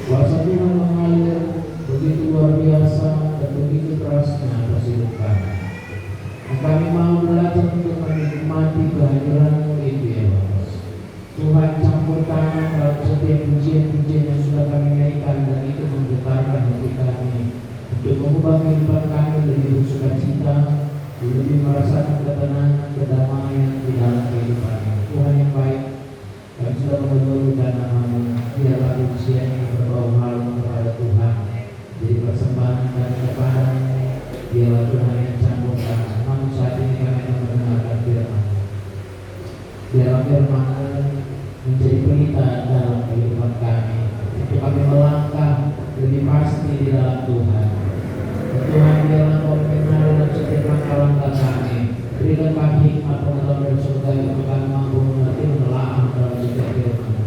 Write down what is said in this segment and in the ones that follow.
Kuasa Tuhan mengalir begitu luar biasa dan begitu terasnya atas hidup kami. Dan kami mau belajar untuk menikmati kehadiran-Mu itu ya Bapak. Tuhan, campur tangan dalam setiap pujian-pujian yang sudah kami naikkan, dan itu menggetarkan hati kami untuk mengubah kehidupan kami lebih bersukacita, lebih merasakan ketenangan, kedamaian di dalam kehidupan kami. Tuhan yang baik, kami sudah mengeluhkan nama-Mu. Biarlah pujian ini berbau harum kepada Tuhan, jadi persembahan kami kepada-Mu. Biarlah Tuhan yang campur tangan. Namun saat ini kami akan mendengarkan firman-Mu. Biarlah firman-Mu menjadi pelita dalam kehidupan kami, untuk kami melangkah lebih pasti di dalam Tuhan. Tuhan, biarlah Kau mengenal dalam setiap langkah-langkah kami. Berikan kami hikmat pengetahuan dari surga untuk kami mampu mengerti menelaah dalam setiap firman-Mu.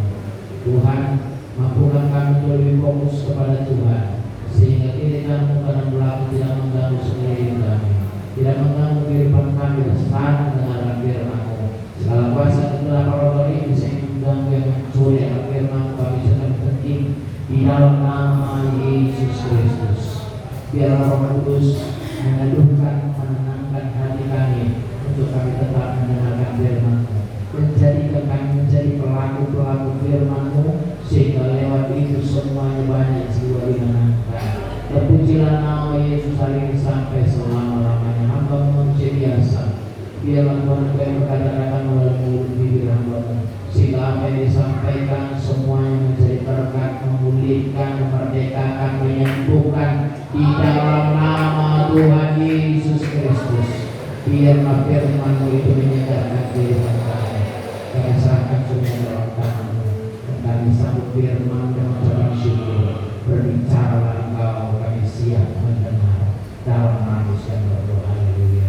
Tuhan, mampukan kami untuk lebih fokus kepada Tuhan, sehingga titikan-Mu kadang berlaku tidak mengganggu sekeliling kami, tidak mengganggu kehidupan kami saat mendengarkan firman-Mu. Segala kuasa kegelapan roh ini bisa mengganggu yang mencuri akan firman-Mu, kami sedang penting di dalam nama Yesus Kristus. Biarlah Roh Kudus meneduhkan, menenangkan hati kami untuk kami tetap mendengarkan firman-Mu, menjadikan kami menjadi pelaku-pelaku firman-Mu, sehingga lewat itu semuanya banyak jiwa dimenangkan. Terpujilah nama Yesus hari ini sampai selama-lamanya. Hamba-Mu manusia biasa, biarlah Tuhan Engkau yang berkata-kata melalui mulut bibir hamba-Mu, sehingga apa yang disampaikan semuanya menjadi berkat, memulihkan, memerdekakan, menyembuhkan di dalam nama Tuhan Yesus Kristus. Biarlah firman-Mu itu menyegarkan kehidupan kami. Kami serahkan semua dalam tangan-Mu, dan kami sambut firman dengan ucapan syukur. Berbicaralah Engkau, kami siap mendengar. Dalam nama Yesus yang berdoa. Haleluya.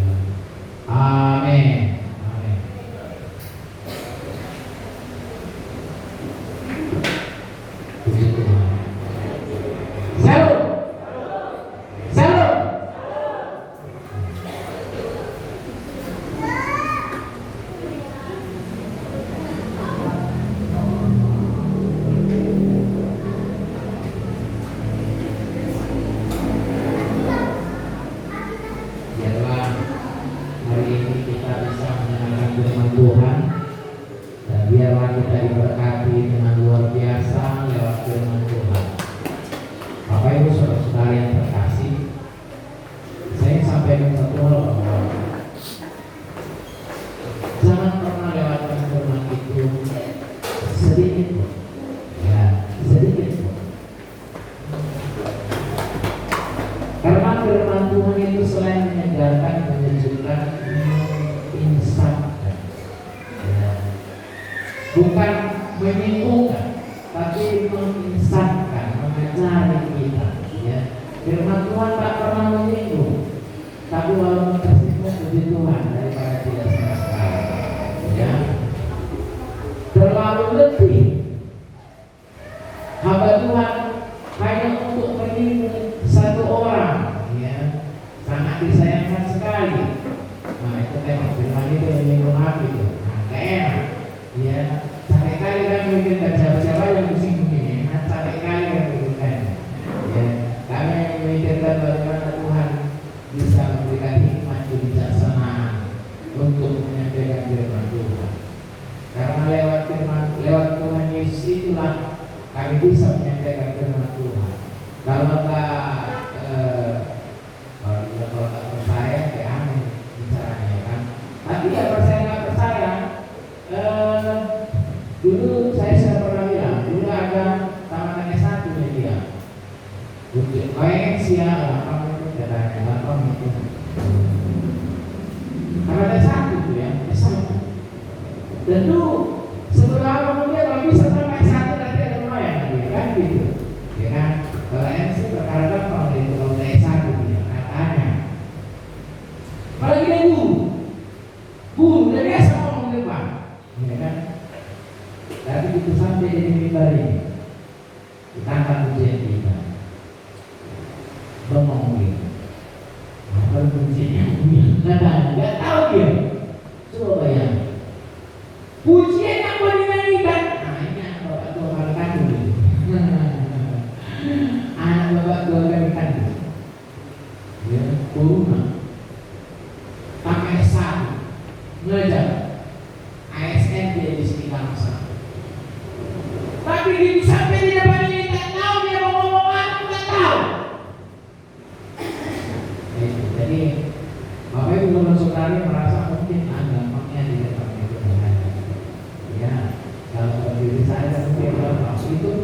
Amin. Amin. Puji Tuhan. Salut. Salut. Biarlah hari ini kita bisa mendengarkan firman Tuhan, dan biarlah kita diberkati dengan luar biasa lewat firman Tuhan. Bapak Ibu saudara-saudara yang terkasih, saya ingin sampaikan satu hal bahwa jangan pernah lewatkan firman itu sedikit pun, ya sedikit pun. Karena firman Tuhan itu selain menyegarkan, menyejukkan, menginsafkan, ya, bukan menyembuhkan, tapi menginsafkan, mengajari kita. Ya. Firman Tuhan tak pernah menyinggung, tapi walaupun tersinggung puji Tuhan daripada tidak sama sekali. Ya. Terlalu lebih hamba Tuhan hanya untuk menyinggung satu orang, ya, sangat disayangkan sekali. Nah itu kan firman itu menyinggung hati itu, nah gak enak. Ya, sampai-kali kan mungkin siapa yang disinggung ini, nah sampai-kali kan mungkin. Ya, kami memikirkan bagaimana Tuhan bisa memberikan hikmat kebijaksanaan untuk menyampaikan firman Tuhan. Karena lewat Tuhan Yesus itulah kami bisa menyampaikan firman Tuhan. Kalau tak percaya, kayak aneh bicaranya kan. Tapi ya percaya nggak percaya. Dulu saya sudah pernah bilang, dulu ada taman S1 dia. Untuk siapa kamu itu katanya, kamu itu. Ada S1 tuh ya, S1. Tentu setelah kemudian kalau bisa sampai S1 nanti ada lumayan, kan gitu. Ya kan? Kalau MC perkara kalau itu kalau udah S1 dia katanya. Apalagi dia guru, udah biasa ngomong di depan, ya kan? Tapi itu sampai di mimbar ini, ditangkap ujian kita, bengong gitu. Apa ujiannya? Nggak tahu dia. Coba bayangin. Pujian yang mau dinyanyikan, nah ini atau hal kandung gitu.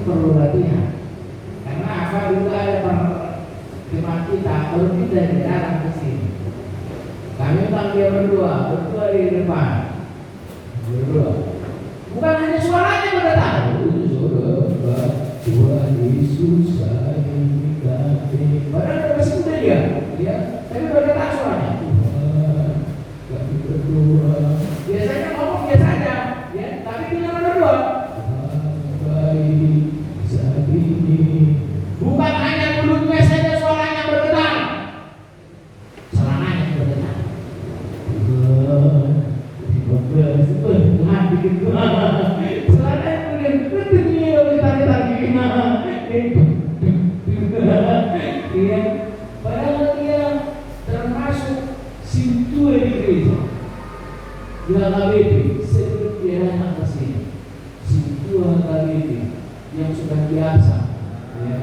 perlu latihan. Karena apa, dulu ada teman kita baru kita jarang ke sini. Kami dia berdua di depan, berdua. Bukan hanya suaranya pada tahu, Tuhan Yesus saya minta. Padahal masih muda dia, tapi pada tahu suaranya. Tuhan, kami berdoa. Biasanya ngomong biasa aja, ya, tapi kita berdua. Baik saat ini. Bukan hanya mulutnya saja suaranya bergetar, celananya bergetar. Padahal dia termasuk sintua di gereja. Dia KBP, sebelum dia datang ke sini, sintua KBP yang sudah biasa, ya,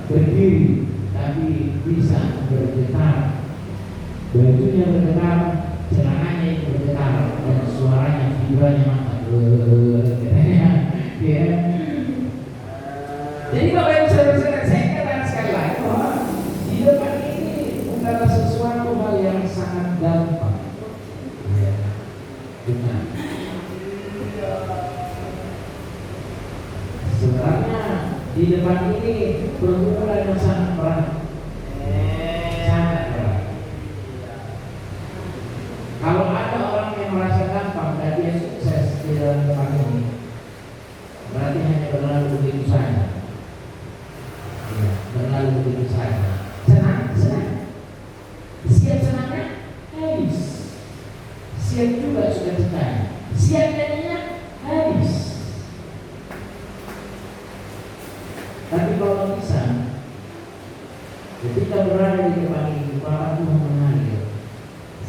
berdiri tapi bisa bergetar, bajunya bergetar, celananya yang bergetar, dan suaranya vibranya mantap. Ya. Jadi Bapak Ibu Saudara, saya katakan sekali lagi bahwa di depan ini bukanlah sesuatu hal yang sangat gampang. Ya. Benar. Sebenarnya di depan ini pergumulan yang sangat berat. Sangat berat. Kalau ada orang yang merasa gampang dan dia sukses di dalam depan ini, berarti hanya berlalu begitu saja. Ya, berlalu begitu saja. Senang. Siap senangnya? Habis. Siap juga sudah citanya. Siap jadinya? Habis. Tapi kalau bisa, ketika berada di depan ini, Bapak Tuhan mengalir.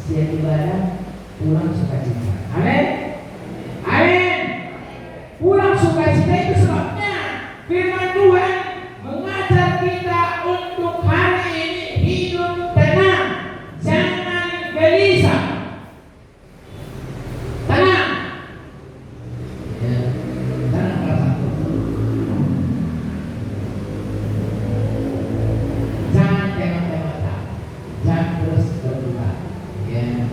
Siap ibadah, pulang sukacita. Amin. Amin. Pulang sukacita itu sebabnya firman Tuhan mengajar kita untuk hari ini hidup tenang, jangan gelisah. Tenang. Ya, tenang perasaan. Jangan tengok-tengok, jangan terus berdoa. Ya.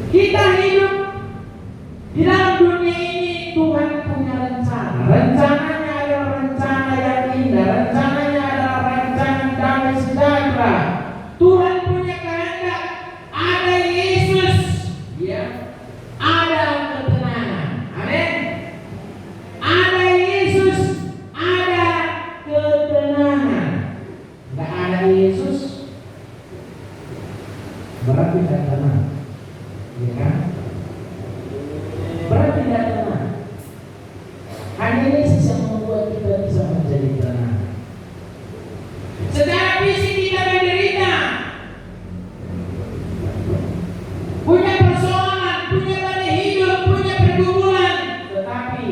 Kita hidup di dalam dunia ini, Tuhan punya rencana. Rencananya adalah rencana yang indah. Rencananya adalah rencana damai sejahtera. Tuhan punya kehendak ada Yesus, ya, ada ketenangan. Amin. Ada Yesus, ada ketenangan. Nggak ada Yesus, berarti tidak tenang. Ya kan? Berarti tidak tenang. Hanya Yesus yang membuat kita bisa menjadi tenang. Secara fisik kita menderita, punya persoalan, punya badai hidup, punya pergumulan, tetapi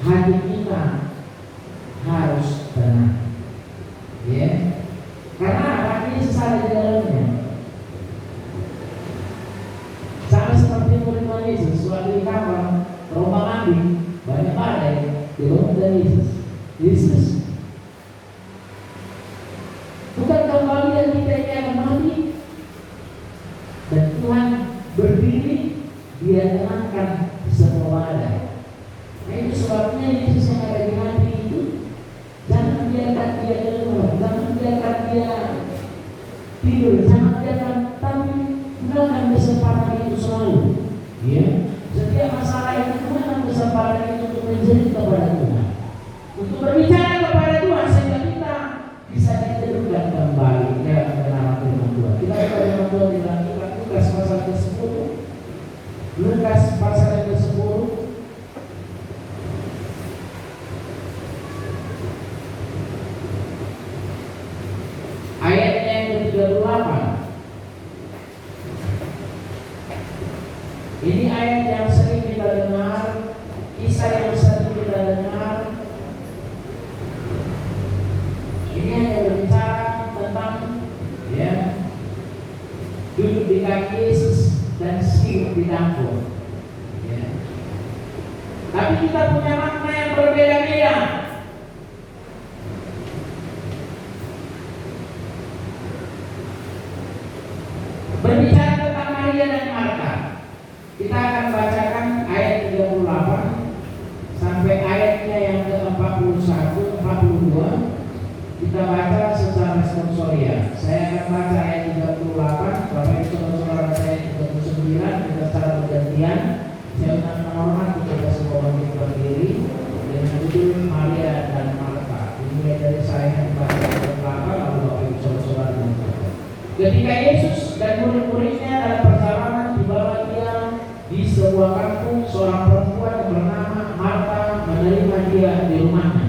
hati kita harus tenang. Ya, karena hati Yesus ada di dalamnya. Yesus waktu di kamar rombang ambing banyak badai dibangun dari Yesus. Bukan kembali kita ini akan mati dan Tuhan berdiri, dia tenangkan semua badai. Nah, itu sebabnya Yesus yang ada di hati itu jangan biarkan dia keluar, jangan biarkan dia tidur, jangan biarkan, tapi gunakan kesempatan itu selalu. Ya, setiap masalah yang Tuhan kesempatan itu untuk menjerit kepada Tuhan, untuk berbicara kepada Tuhan sehingga kita bisa diteduhkan kembali dalam kebenaran firman Tuhan. Kita baca firman Tuhan di dalam Lukas pasal ke-10. Lukas pasal ke-10 ayatnya yang ke-38. Ini ayat yang sering kita dengar, kisah yang sering kita dengar. Ini hanya berbicara tentang, ya, duduk di kaki Yesus dan sirip di dapur. tapi kita punya makna yang berbeda-beda. Berbicara tentang Maria dan Marta, kita akan bacakan ayat 38 sampai ayatnya yang ke-41, 42. Kita baca secara responsorial. Saya akan baca ayat 38, Bapak Ibu Saudara saya 39, kita secara bergantian. Saya undang menghormat kepada semua bangkit berdiri dengan judul Maria dan Marta. Dimulai dari saya yang baca ayat 38, lalu Bapak Ibu Saudara mengucapkan. Ketika Yesus dan murid-muridnya dalam perjalanan dibawa dia di sebuah kampung, seorang perempuan yang bernama Marta menerima dia di rumahnya.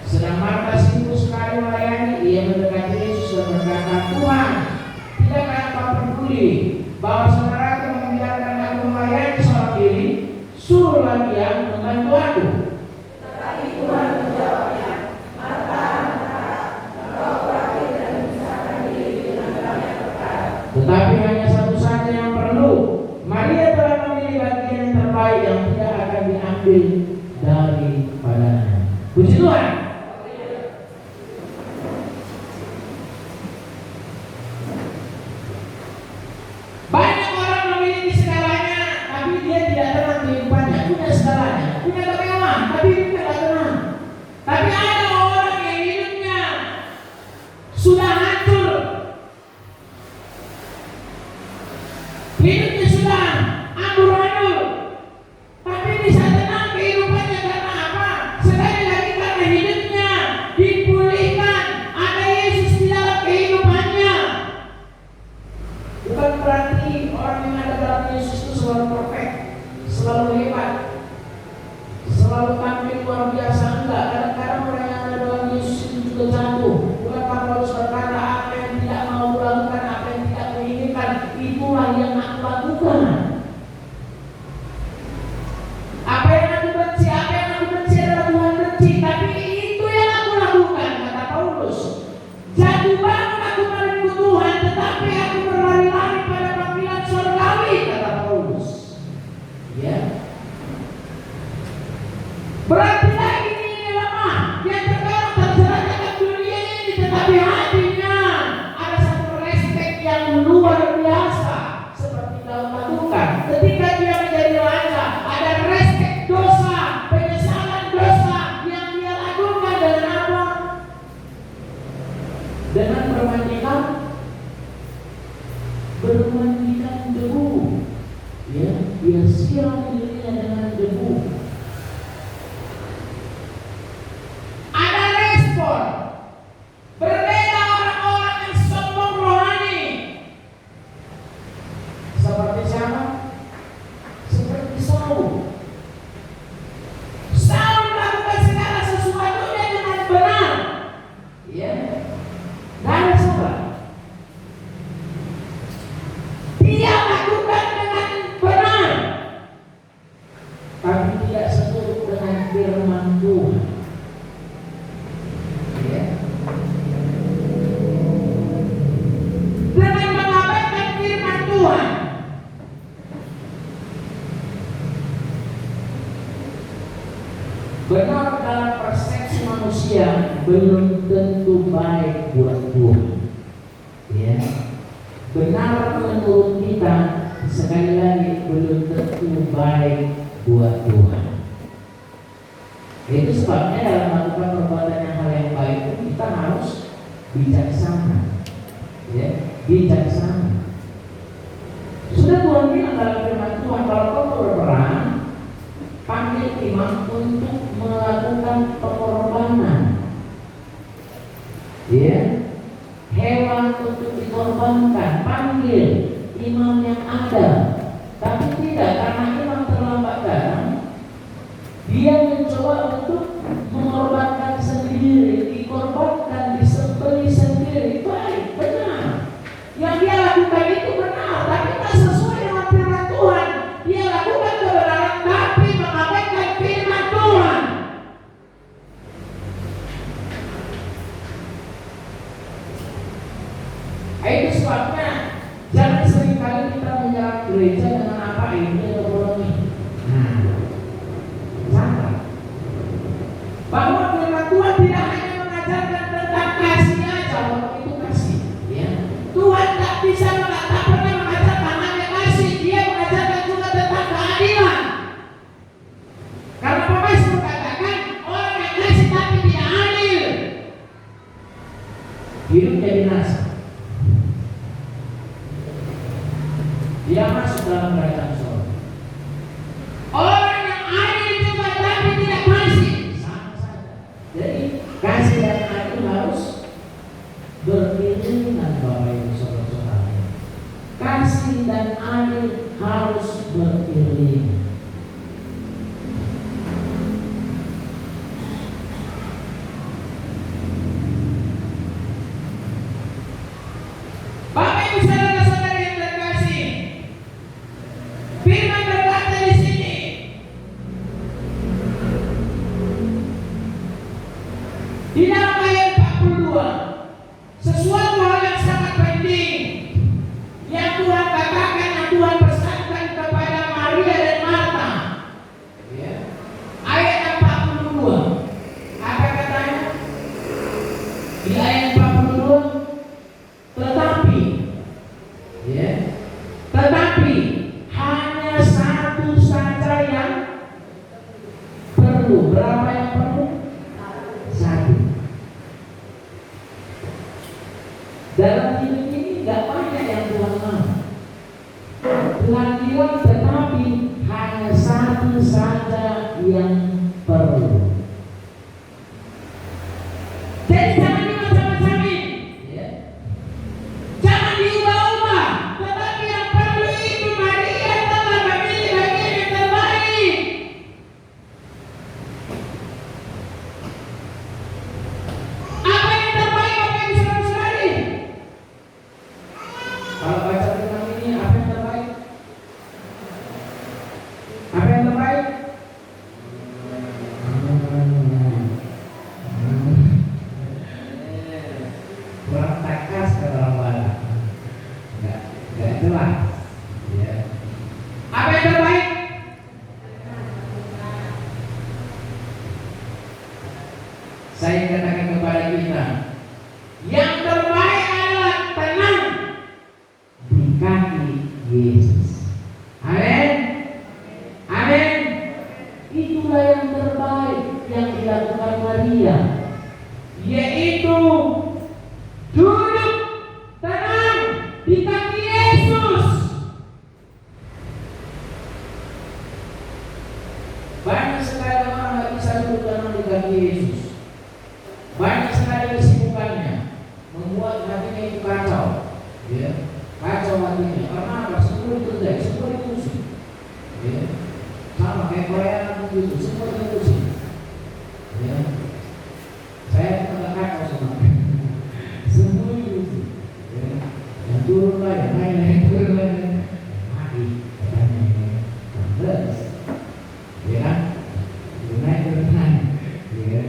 Sedang Marta sibuk sekali melayani, ia mendekati Yesus dan berkata, "Tuhan, tidakkah Engkau peduli bahwa saudaraku membiarkan aku melayani seorang diri? Suruhlah dia membantu aku." Tetapi Tuhan menjawabnya, "Marta, engkau khawatir dan menyusahkan diri dengan banyak perkara. Tetapi hanya satu saja yang perlu. Maria telah memilih bagian yang terbaik yang tidak akan diambil daripadanya." Puji Tuhan. Banyak orang memiliki segalanya, tapi dia tidak tenang kehidupannya. Punya segalanya, punya kemewahan, tapi hidupnya tidak tenang. Tapi ada orang yang hidupnya sudah hancur, hidupnya sudah amburadul, tapi bisa tenang kehidupannya karena apa? Sekali lagi karena hidupnya dipulihkan. Ada Yesus di dalam kehidupannya. Bukan berarti orang yang ada dalam Yesus itu selalu perfect, selalu hebat, selalu tampil luar biasa. Enggak, kadang-kadang orang yang ada dalam Yesus itu juga jatuh. Bukan Paulus berkata, apa yang tidak mau lakukan, apa yang tidak menginginkan, itulah yang aku lakukan. Apa yang aku benci adalah Tuhan benci, tapi itu yang aku lakukan, kata Paulus. Jatuh bangun aku meringkuk Tuhan, tetapi aku berlari-lari pada panggilan surgawi, kata Paulus. Ya. Berarti lagi ini lemah, yang terkadang terjerat dalam dunia ini, tetapi hatinya ada satu respek yang luar biasa seperti Daud lakukan. Ketika dia menjadi raja, ada respek dosa, penyesalan dosa yang dia lakukan dengan apa? Dengan bermandikan debu. Ya, dia siram dirinya dengan debu. Ada respon. Berbeda orang-orang yang sombong rohani. Seperti siapa? Seperti Saul. Saul melakukan segala sesuatunya dengan benar. Ya. Tidak ada salah. Dia lakukan dengan benar, tapi tidak seturut dengan firman Tuhan. Ya. Dengan mengabaikan firman Tuhan. Benar dalam persepsi manusia belum tentu baik buat Tuhan. Ya. Benar menurut kita sekali lagi belum tentu baik buat Tuhan. Itu sebabnya dalam melakukan perbuatan yang hal yang baik itu kita harus bijaksana. Ya, bijaksana. Sudah Tuhan bilang dalam firman Tuhan, kalau kau berperang, panggil imam untuk melakukan pengorbanan. Ya. Hewan untuk dikorbankan, panggil imam yang ada. Tapi tidak, karena imam terlambat datang, dia mencoba untuk mengorbankan sendiri, dikorbankan, disembelih sendiri. Baik, benar. Yang dia lakukan itu benar, tapi tak sesuai dengan firman Tuhan. Dia lakukan kebenaran, tapi mengabaikan firman Tuhan. Itu sebabnya jangan seringkali kita menyerang gereja dengan apa ini atau ini. Nah, jangan. Bahwa firman Tuhan tidak hanya mengajarkan tentang kasih aja, walaupun itu kasih. Ya. Tuhan tak bisa pernah mengajarkan hanya kasih, Dia mengajarkan juga tentang keadilan. Karena Pemasmur katakan orang yang kasih tapi tidak adil, hidup jadi nasa. Dia masuk dalam kerajaan surga. Orang yang adil juga tapi tidak kasih, sama saja. Jadi kasih dan adil harus beriringan, Bapak Ibu Saudara-saudara. Kasih dan adil harus beriringan. Bapak Ibu saudara-saudara yang terkasih, firman berkata di sini, di dalam ayat 42, sesuatu hal yang sangat penting yang Tuhan katakan, yang Tuhan pesankan kepada Maria dan Marta. Ya. Ayat 42, apa katanya? Di ayat 42, tetapi, ya, tetapi hanya satu saja yang perlu. Berapa yang perlu? Satu. Dalam hidup ini nggak banyak yang Tuhan mau. Tuhan bilang tetapi hanya satu saja yang perlu. Jadi jangan dimacam-macamin, ya. Jangan diubah-ubah. Tetapi yang perlu itu Maria telah memilih bagian yang terbaik. Apa yang terbaik, Bapak Ibu saudara-saudari? Kalau baca firman ini, apa yang terbaik? Apa yang terbaik? Kurang takas kata orang Batak. Enggak jelas. Ya. Apa yang terbaik? Saya katakan kepada kita, yang terbaik adalah tenang di kaki Yesus. Amin. Amin. Itulah yang terbaik yang dilakukan Maria, yaitu duduk tenang di kaki Yesus. Banyak sekali orang nggak bisa duduk tenang di kaki Yesus. Banyak sekali kesibukannya membuat hatinya itu kacau, ya, kacau hatinya. Karena apa? Semua dikerjain, semua diurusin, ya. Sama kayak Korea begitu, semua diurusin, ya. Saya tetap kacau sama semua diurusin, ya. Yang turun lagi, naik lagi, turun lagi, mati, katanya terus, ya kan? Naik turun naik, ya.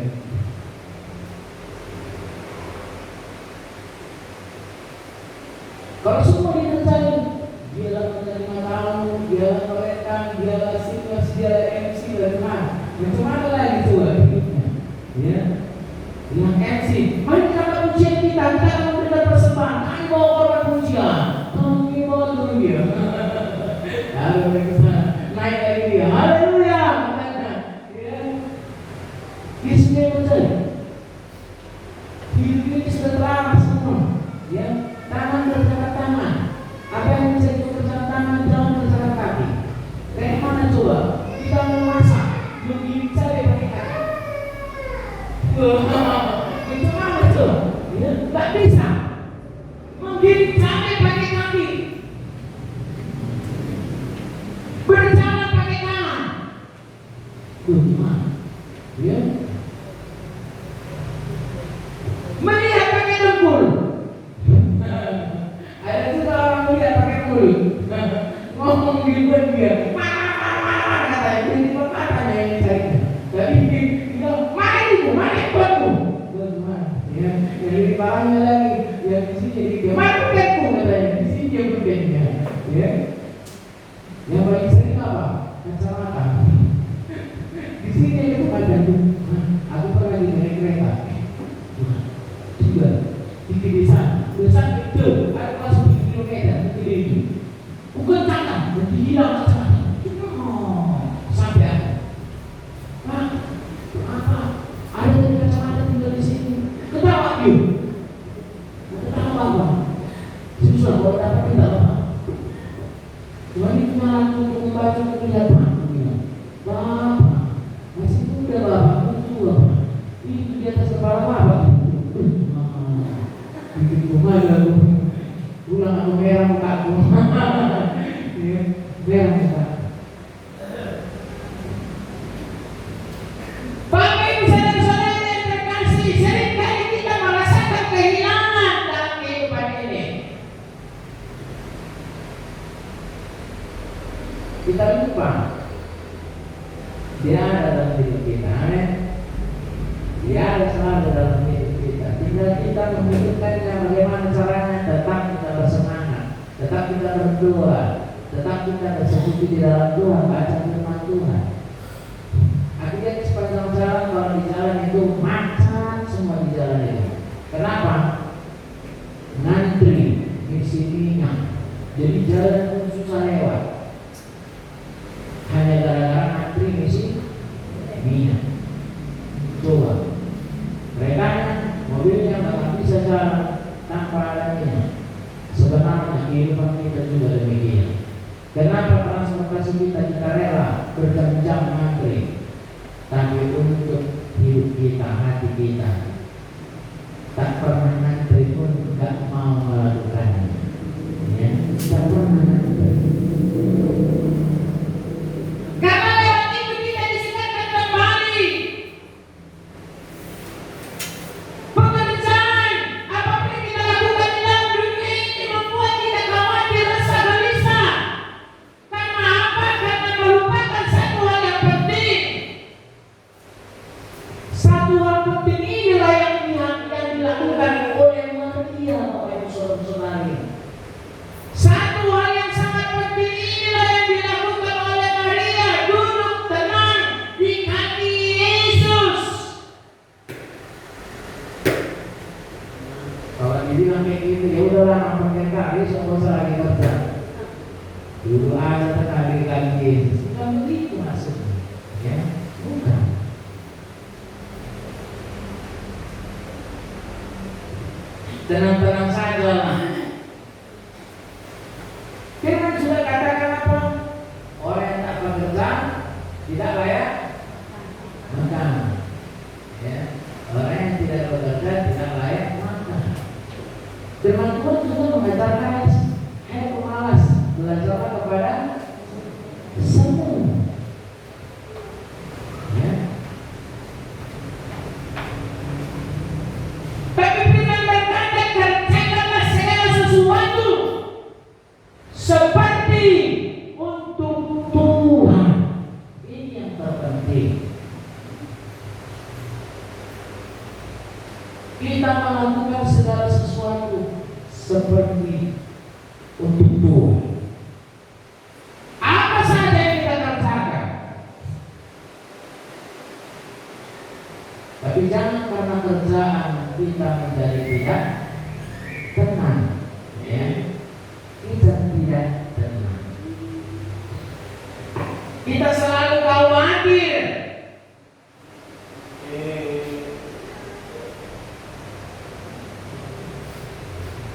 Kalau semua dikerjain, dia lah menerima tamu, dia lah merekam, dia lah sinias, dia lah MC, bagaimana? Macam mana lagi itu hidupnya? Ya, yang MC, mari kita pujian kita akan memberikan persembahan, kami bawa korban pujian, kami bawa dunia. Lalu mereka naik lagi dia, haleluya, katanya. Ya, Yesus yang percaya. Hidup ini sudah terarah semua, ya. Tangan berjalan tangan. Apa yang bisa itu berjalan tangan, jangan berjalan kaki. Kayak mana coba? Kita mau masak, begini saja pakai kaki. Itu mana coba? Ya, nggak bisa. Menggiring cabai pakai kaki. Berjalan pakai tangan. Gimana? Ya. Melihat pakai dengkul. Ada juga orang melihat pakai mulut. Ngomong gitu dia. Mana katanya, ini katanya yang cari. Tapi dia mana itu, mana buatmu? Buat mana? Ya, jadi barangnya lagi. Ya di sini jadi dia. Mana buatmu? yuk. Kenapa Pak? Susah kalau dapat kita Pak. Cuma ini cuma untuk membaca kuliah Pak. Bapak, masih muda Bapak, tua Pak. Itu di atas kepala Bapak. Bikin rumah lalu pulang aku merah mukaku. Merah muka. Bapak Ibu saudara-saudara yang terkasih, seringkali kita merasakan kehilangan dalam kehidupan ini. Kita lupa dia ada dalam hidup kita, dia ada selalu dalam hidup kita. Tinggal kita memikirkannya bagaimana caranya tetap kita bersemangat, tetap kita berdoa, tetap kita bersekutu di dalam Tuhan, baca firman Tuhan. Akhirnya sepanjang jalan, kalau di jalan itu macet semua di jalan itu. Kenapa? Ngantri, ngisi minyak, jadi jalan pun susah lewat. Hanya gara-gara ngantri ngisi minyak. Coba, mereka mobilnya nggak bisa jalan tanpa ada minyak. Sebenarnya kehidupan kita juga demikian. Kenapa transportasi kita rela berjam-jam ngantri? Tapi untuk hidup kita, hati kita tak pernah ngantri pun nggak mau melakukannya. Ya, tak pernah ngantri. Karena lewat itu kita diselamatkan kembali. Pekerjaan apapun yang kita lakukan di dalam dunia ini membuat kita khawatir, resah, gelisah. Karena apa? Karena melupakan satu hal yang penting. Satu hal penting inilah yang dilakukan oleh Maria, Bapak Ibu Saudara-saudari. Satu hal yang sangat penting inilah yang dilakukan oleh Maria, duduk tenang di kaki Yesus. Kalau dibilang kayak gitu, ya udahlah, pakai kaki, semua lagi kerja. Duduk aja tenang di kaki Yesus. Bukan begitu maksudnya, ya? Bukan. Tenang-tenang saja lah. Firman sudah katakan apa? Orang yang tak bekerja tidak layak makan. Ya. Orang yang tidak bekerja tidak layak makan. Firman Tuhan juga mengajarkan, hai pemalas, belajarlah kepada semua. Ya. Tapi firman berkata, kerjakanlah segala sesuatu seperti untuk Tuhan. Ini yang terpenting. Kita melakukan segala sesuatu seperti untuk Tuhan. Apa saja yang kita kerjakan, tapi jangan karena kerjaan kita menjadi tidak tenang, ya. Kita tidak tenang. Kita selalu khawatir.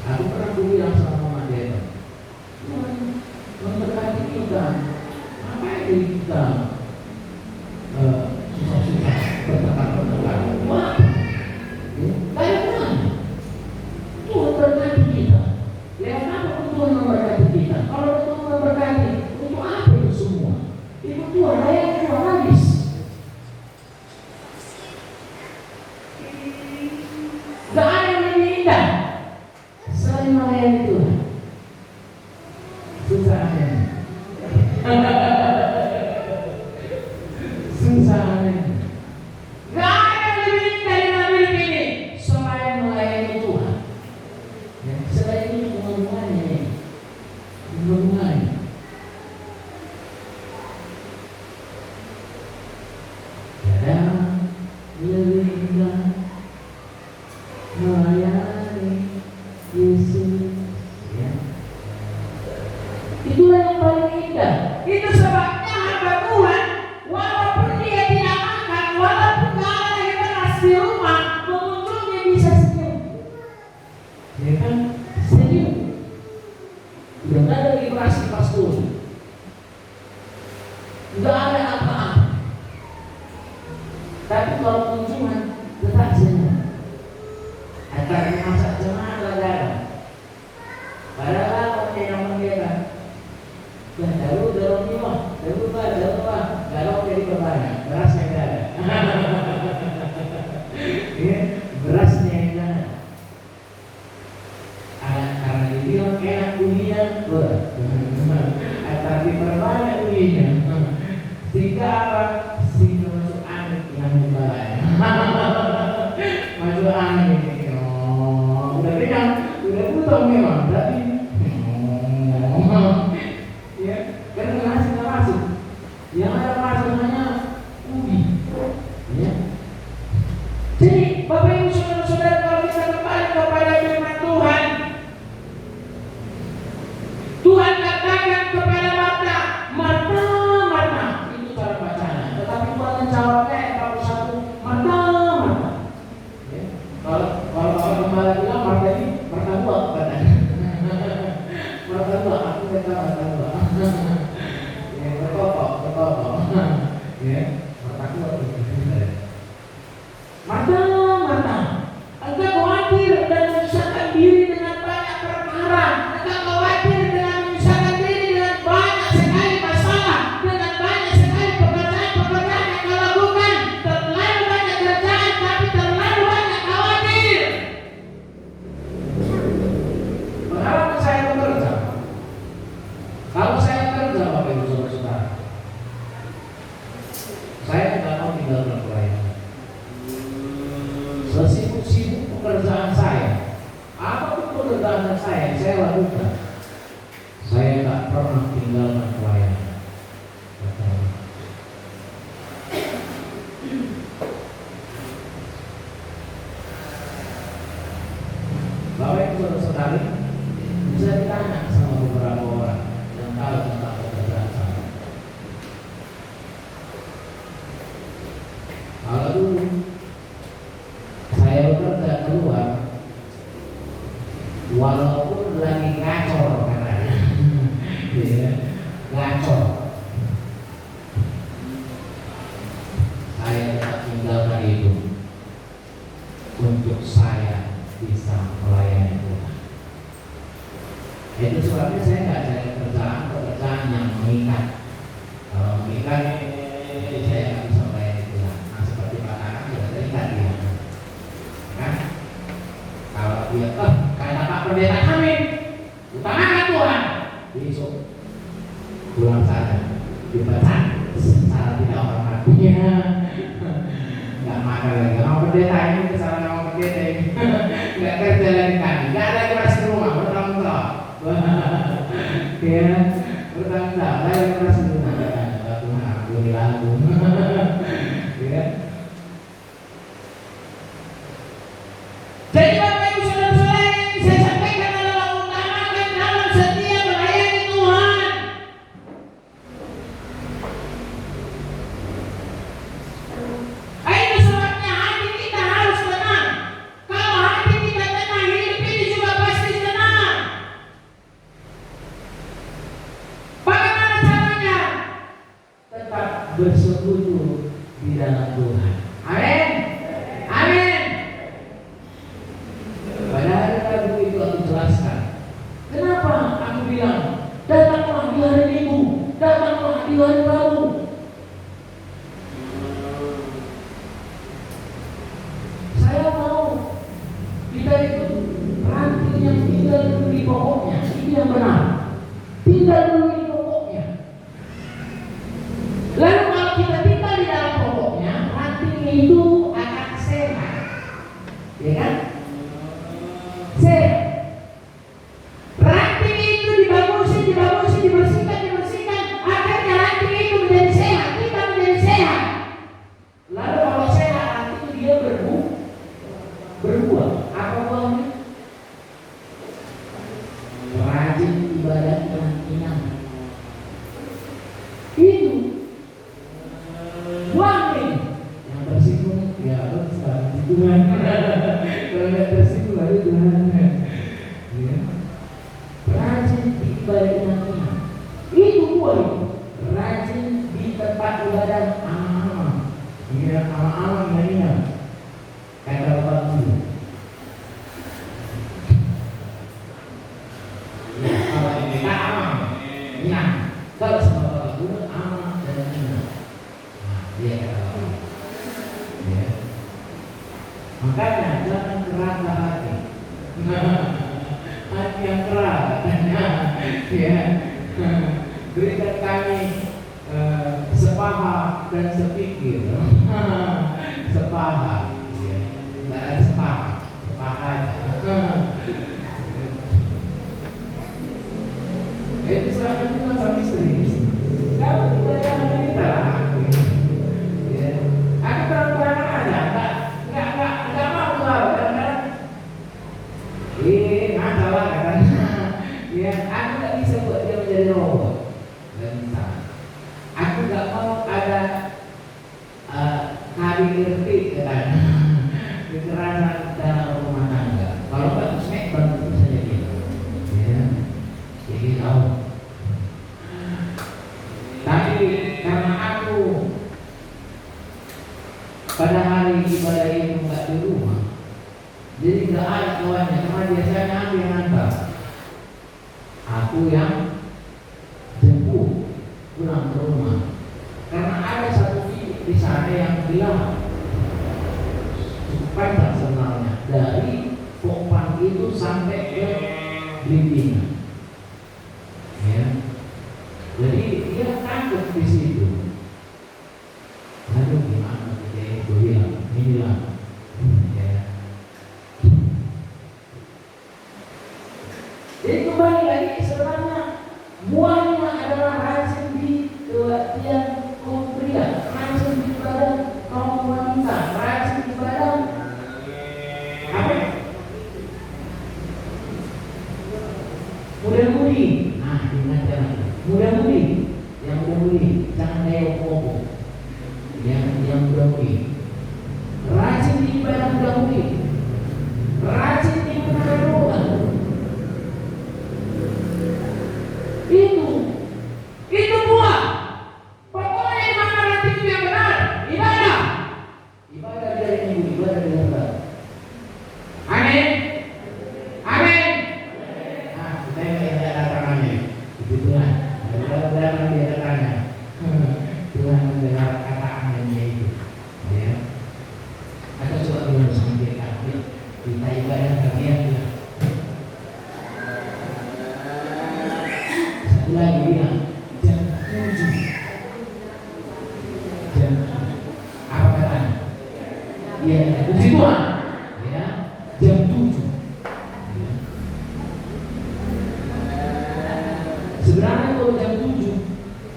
Aku pernah bilang sama Mama Deno, memberkati kita, apa yang kita susah-susah bertekad-tekad? Wah, kayak mana? Tuhan berkati kita. Lewat apa Tuhan memberkati kita? Kalau Tuhan memberkati, untuk apa itu semua? Itu Tuhan layak Tuhan habis. Gak ada yang lebih indah selain melayani Tuhan. Susah aja. Susah aja. Gak ada yang lebih indah di dalam hidup ini selain melayani Tuhan. Ya, selain itu bunga-bunganya, bunga-bunganya. Ada lebih indah melayani Yesus, ya. Itulah yang paling indah. Itu sebabnya hamba Tuhan, walaupun dia tidak makan, walaupun gak ada yang beras di rumah, pengunjungnya bisa senyum. Ada masa jemaah lagaran. Padahal kalau yang mengira, dan dahulu dorong ni mah, dahulu bah, kalau jadi banyak, berasnya tidak ada. Ya, berasnya tidak ada. Karena dibilang enak bunyinya, tapi berbanyak bunyinya. Sehingga apa? Sehingga masuk angin yang membalanya. Masuk angin ini. Oh, udah kenyang, udah potong memang, tapi ya, kan nggak masuk. Yang ada masuk hanya ubi. Ya. Jadi, Bapak Ibu Saudara-saudara, kalau kita kembali kepada firman Tuhan, Tuhan katakan kepada Marta, Marta, itu cara bacanya. Tetapi Tuhan menjawabnya kalau satu, Marta. Ya. Kalau gembala bilang Marta ini Marta dua katanya. Marta dua, aku kata Marta dua. Ya, berkokok. Ya, Marta dua. Marta, engkau khawatir dan menyusahkan diri dengan banyak perkara. Engkau khawatir dengan menyusahkan diri dengan banyak sekali masalah, dengan banyak sekali pekerjaan yang kau lakukan. Terlalu banyak kerjaan, tapi terlalu banyak khawatir. Mengapa saya bekerja? Kalau saya bekerja, Bapak Ibu Saudara, saya tidak mau tinggal berpelayanan. Sesibuk-sibuk pekerjaan saya, apapun pekerjaan saya lakukan. Saya tak pernah tinggalkan pelayanan. Bapak Ibu Saudara-saudari, bisa ditanya sama beberapa orang yang tahu tentang pekerjaan saya. Kalau dulu saya bekerja keluar, walaupun lagi ngacor katanya, ya, ngacor, saya tetap tinggalkan itu untuk saya bisa melayani Tuhan. Itu sebabnya saya nggak cari pekerjaan yang mengikat. Kalau mengikat, saya nggak bisa melayani Tuhan. Nah, seperti makanan sudah terikat dia. Kan? Kalau dia kata Pak Pendeta kami utamakan Tuhan, besok pulang saja dipecat secara tidak hormatnya, nggak makan lagi. Sama pendeta ini kesalahan sama pendeta ini, nggak kerja lagi kami, nggak ada keras di rumah bertanggung jawab, ya bertanggung jawab, saya keras di rumah, Tuhan beri lagu, ya. Jadi Bapak Ibu Saudara-saudara, yang saya sampaikan adalah utamakan dalam setiap melayani Tuhan. Itu sebabnya hati kita harus tenang. Kalau hati kita tenang, hidup ini juga pasti tenang. Bagaimana caranya? Tetap bersekutu di dalam Tuhan. Amin. Amin. Pada hari Rabu itu aku jelaskan. Kenapa aku bilang datanglah di hari Minggu, datanglah di hari Rabu. Saya mau kita itu ranting yang tinggal dulu di pokoknya, ini yang benar. Tinggal dulu di pokoknya. Lalu kalau kita tinggal di dalam pokoknya, ranting itu akan sehat, ya kan? Ranting itu dibersihkan, akhirnya ranting itu menjadi sehat, kita menjadi sehat. Lalu kalau sehat, ranting itu dia berbuah. Apa buahnya? Rajin ibadah inang-inang. Itu buahnya yang tersinggung, ya harus Tuhan. Kalau nggak tersinggung baru Tuhan. Ya. Rajin ibadah inang-inang. Itu buah itu. Rajin di tempat ibadah amal. Ya, amal inang-inang. Kata Bapak Guru. kerahlah hati. Hati yang kerah katanya. Ya. Berikan kami sepaha dan sepikir. Sepaha. Ya. Nggak ada sepaha. Sepaha aja. Itu serahkan juga sama istri. Kalau kita jangan cerita lah. Ya. Aku terang-terang aja, nggak mau tahu kadang-kadang. Masalah katanya. Ya, aku nggak bisa buat dia menjadi robot. Nggak bisa. Aku nggak mau ada KDRT katanya. Kekerasan dalam rumah tangga. Kalau nggak smack bantu saja gitu. Ya, jadi tahu. Tapi karena aku pada hari ibadah itu nggak di rumah, jadi nggak ada kawannya. Karena biasanya aku yang antar, aku yang jemput pulang ke rumah. Karena ada satu video di sana yang bilang cukup panjang sebenarnya, dari Popang itu sampai ke Blimbingan. Ya. Jadi dia takut di situ. Lalu gimana? Gue bilang, ini bilang, ya. Jadi kembali lagi sebenarnya muanya adalah rajin di kebaktian kaum pria, rajin di badan kaum wanita, rajin di badan apa? Muda-mudi. Nah, ingat jangan. Muda-mudi, yang muda-mudi, jangan kayak opo-opo. Yang muda-mudi, rajin di ibadah muda-mudi, rajin di menara itu buah. Pokoknya mana nanti itu yang benar, ibadah dari minggu, ibadah dari lebar. Amin, amin. Nah, kita yang ada tangannya, itu Tuhan. Mudah-mudahan dia datangnya. Tuhan mendengar kata aminnya itu. Ya. Atau coba bilang sama dia kafir, kita ibadah kalian bilang. Satu lagi bilang jam 7. Jam apa katanya? Iya, puji Tuhan. Ya, jam 7. Ya. Sebenarnya kalau jam 7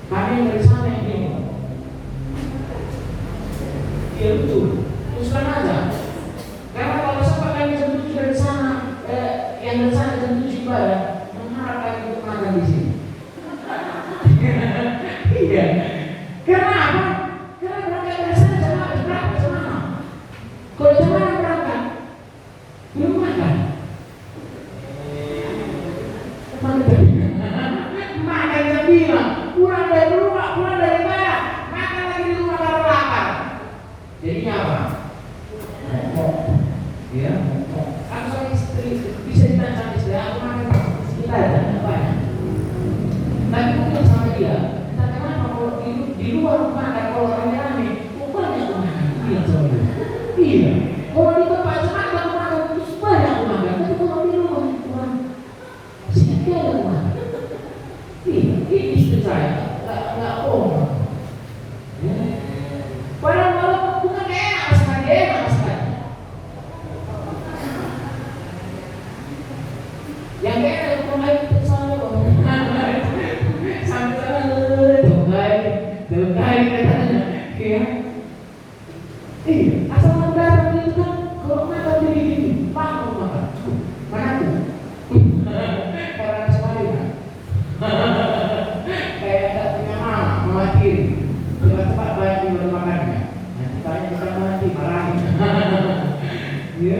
kami dari sana yang bingung. Iya betul, teruskan aja. Karena kalau sampai kami jam 7 dari sana, yang dari sana jam 7 ibadah, mengharap kami untuk makan di sini. Iya. Karena apa? Karena berangkat dari sana jam berapa? Jam 6. Kalau jam 6 berangkat, belum makan. Makan jam 5, pulang dari rumah, pulang dari mana? Makan lagi di rumah kalau lapar. Jadinya apa? Ngomong. Ya, ngomong. Aku sama istri, bisa ditanya sama istri, aku makan kita ada banyak. Tapi mungkin sama dia, entah kenapa kalau di luar makan, kalau rame-rame, banyak aku makan. Iya sama dia. Iya. Kalau di tempat semak aku makan, terus banyak aku makan. Tapi kalau di rumah, kurang sedikit aku makan. Iya, ini istri saya, nggak bohong. Ya. Padahal bukan enak sekali. Yang enak itu mulai itu sama sampai dogai katanya, ya. Iya, asal datang itu kan kalau makan jadi gini, mau makan, mana tuh? Karena semuanya kayak tak punya mama tiri, cepat banyak di baru makannya, nanti banyak kita mati marahin, ya.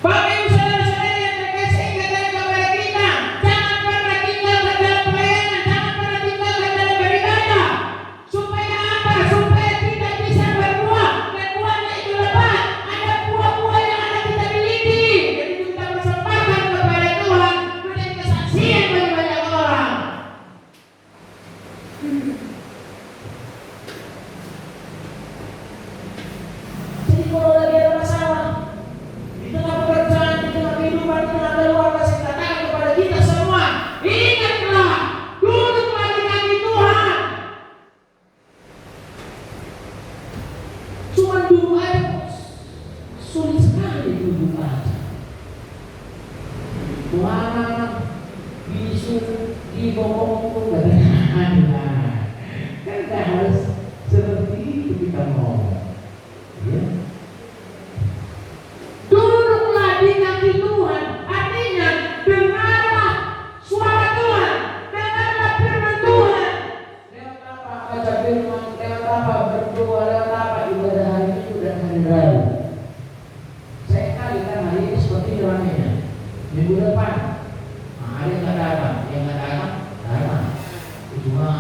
Bapak Ibu saudara-saudara yang terkasih, katakan kepada kita, jangan pernah tinggalkan dalam pelayanan, jangan pernah tinggalkan dalam duduk aja. Tuh anak bisu dibokong tuh katanya. Kan nggak harus seperti itu kita ngomong. Ya. Duduklah di kaki Tuhan, artinya dengarlah suara Tuhan, dengarlah firman Tuhan. Lewat apa baca firman, lewat apa berdoa, lewat apa ibadah hari Minggu dan hari Rabu. Saya kali kan hari ini seperti ramainya. Minggu depan, ada yang nggak datang, datang. Cuma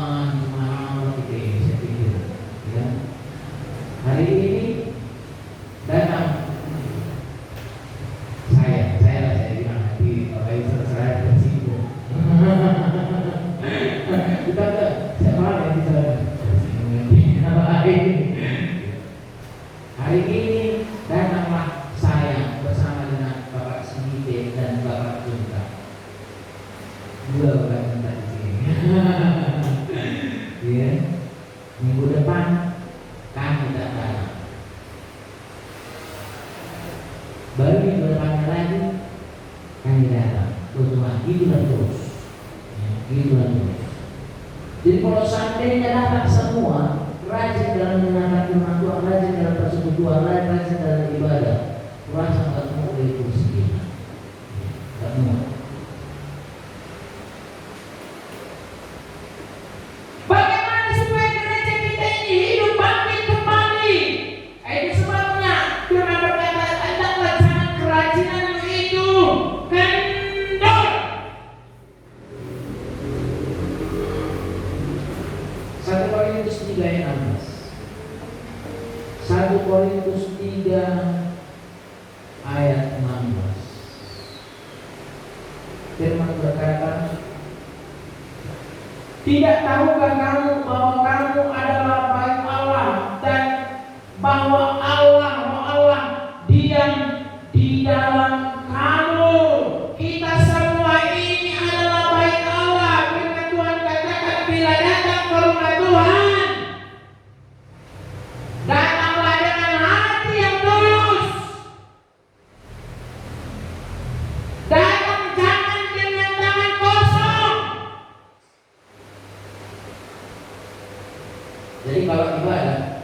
gitu ya, saya pikir. Ya. Hari ini datang. Saya bilang nanti kalau itu saya tersinggung. Kita saya malah nanti saya tersinggung. Hari ini datanglah saya bersama dengan Bapak Smite dan Bapak Junta. Dua Bapak Junta di sini. Ya. Minggu depan kami datang. Baru minggu depannya lagi kami datang. Tuhan, gitulah terus. Ya, gitulah terus. Jadi kalau seandainya datang semua, rajin dalam mendengarkan firman Tuhan, rajin dalam persekutuan, rajin dalam ibadah, rasa nggak mau itu sendiri. Nggak mau. Bagaimana supaya gereja kita ini hidup bangkit kembali? Itu sebabnya firman berkata, hendaklah jangan kerajinan itu kendor. 1 Korintus 3 ayat 16. 1 Korintus 3 ayat 16. Firman berkata, tidak tahukah kamu bahwa kamu adalah bait Allah dan bahwa Allah diam di dalam kamu? Kita semua ini adalah bait Allah. Firman Tuhan katakan, bila datang ke rumah Tuhan, datanglah dengan hati yang tulus. Datang jangan dengan tangan kosong. Jadi kalau ibadah,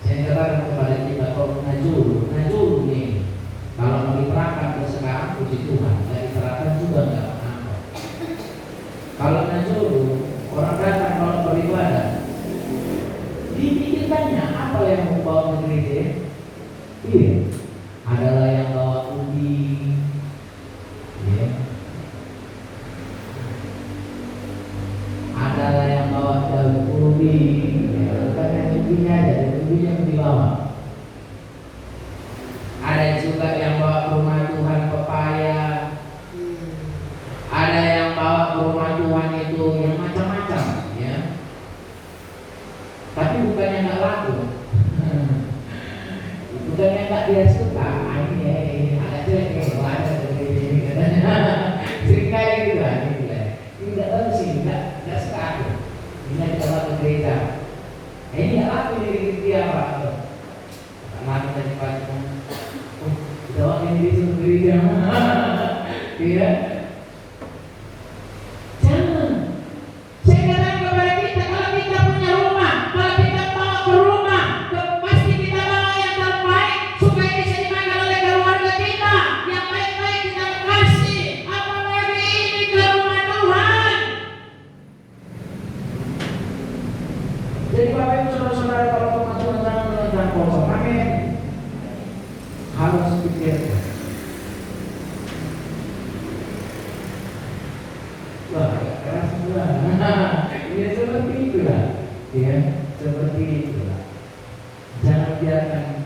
saya katakan kepada kita, kalau najul nih, kalau mau diterapkan ke sekarang, puji Tuhan, nggak diterapkan juga nggak apa-apa. Kalau najul, orang datang kalau beribadah, dipikirkannya apa yang membawa ke gereja? Iya, adalah yang bawa ubi, ya. Adalah yang bawa daun ubi, ya. Bukan yang ubinya aja, dan ubinya di bawah. Ada juga yang bawa ke rumah Tuhan pepaya. Ada yang bawa ke rumah Tuhan itu yang macam-macam, ya. Tapi bukannya nggak laku. Bukannya nggak dia suka. Ini agak jelek nih, ada ini katanya. Seringkali gitu lah, ini nggak bagus sih, nggak suka aku. Ini kita bawa ke gereja. Ini nggak laku di dia apa? Laku dari pastor. Kita bawa ini di gereja. Iya. Jangan. Saya katakan kepada kita, kalau kita punya rumah, kalau kita bawa ke rumah, pasti kita bawa yang terbaik supaya bisa dimakan oleh keluarga kita. Yang baik-baik kita kasih. Apalagi ini ke rumah Tuhan. Jadi Bapak Ibu saudara-saudara, kalau rumah Tuhan jangan dengan kosong. Amin. Harus pikirkan. Wah, keras pula. Ya seperti itulah, ya seperti itulah. Jangan biarkan